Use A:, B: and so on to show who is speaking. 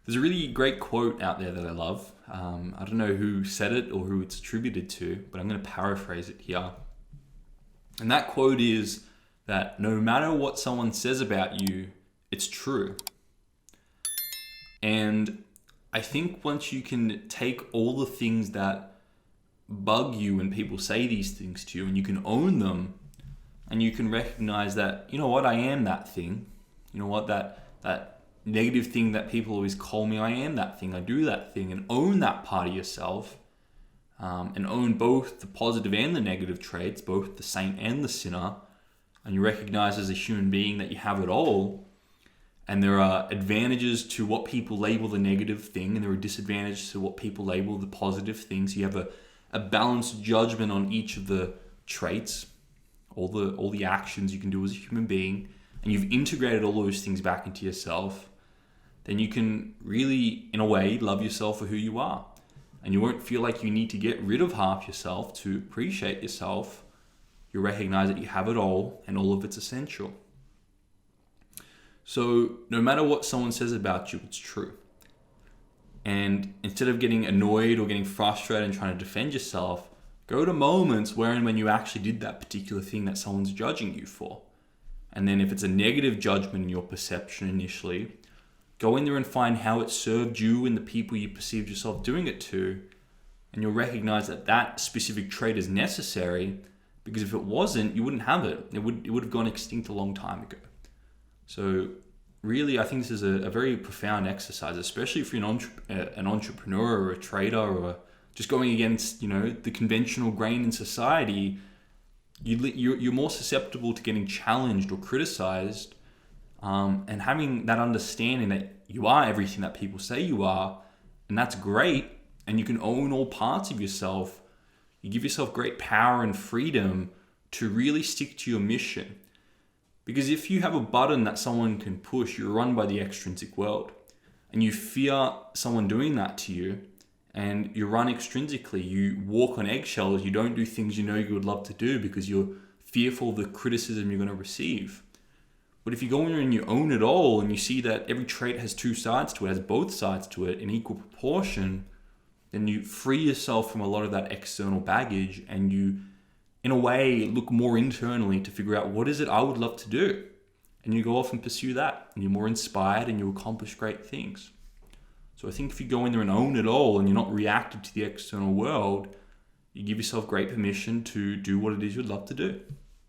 A: There's a really great quote out there that I love. I don't know who said it or who it's attributed to, but I'm going to paraphrase it here. And that quote is that no matter what someone says about you, it's true. And I think once you can take all the things that bug you when people say these things to you and you can own them, and you can recognize that, you know what, I am that thing. You know what, that negative thing that people always call me, I am that thing, I do that thing, and own that part of yourself, and own both the positive and the negative traits, both the saint and the sinner, and you recognize as a human being that you have it all, and there are advantages to what people label the negative thing, and there are disadvantages to what people label the positive thing, so you have a balanced judgment on each of the traits, all the actions you can do as a human being, and you've integrated all those things back into yourself, then you can really, in a way, love yourself for who you are. And you won't feel like you need to get rid of half yourself to appreciate yourself. You'll recognize that you have it all and all of it's essential. So no matter what someone says about you, it's true. And instead of getting annoyed or getting frustrated and trying to defend yourself, go to moments when you actually did that particular thing that someone's judging you for. And then if it's a negative judgment in your perception initially, go in there and find how it served you and the people you perceived yourself doing it to. And you'll recognize that that specific trait is necessary, because if it wasn't, you wouldn't have it. It would have gone extinct a long time ago. So really, I think this is a very profound exercise, especially if you're an entrepreneur or a trader or just going against, the conventional grain in society. You're more susceptible to getting challenged or criticized, and having that understanding that you are everything that people say you are, and that's great, and you can own all parts of yourself. You give yourself great power and freedom to really stick to your mission. Because if you have a button that someone can push, you're run by the extrinsic world, and you fear someone doing that to you, and you run extrinsically, you walk on eggshells, you don't do things you would love to do because you're fearful of the criticism you're going to receive. But if you go in there and you own it all and you see that every trait has two sides to it, has both sides to it in equal proportion, then you free yourself from a lot of that external baggage, and you, in a way, look more internally to figure out what is it I would love to do. And you go off and pursue that, and you're more inspired and you accomplish great things. So I think if you go in there and own it all and you're not reactive to the external world, you give yourself great permission to do what it is you'd love to do.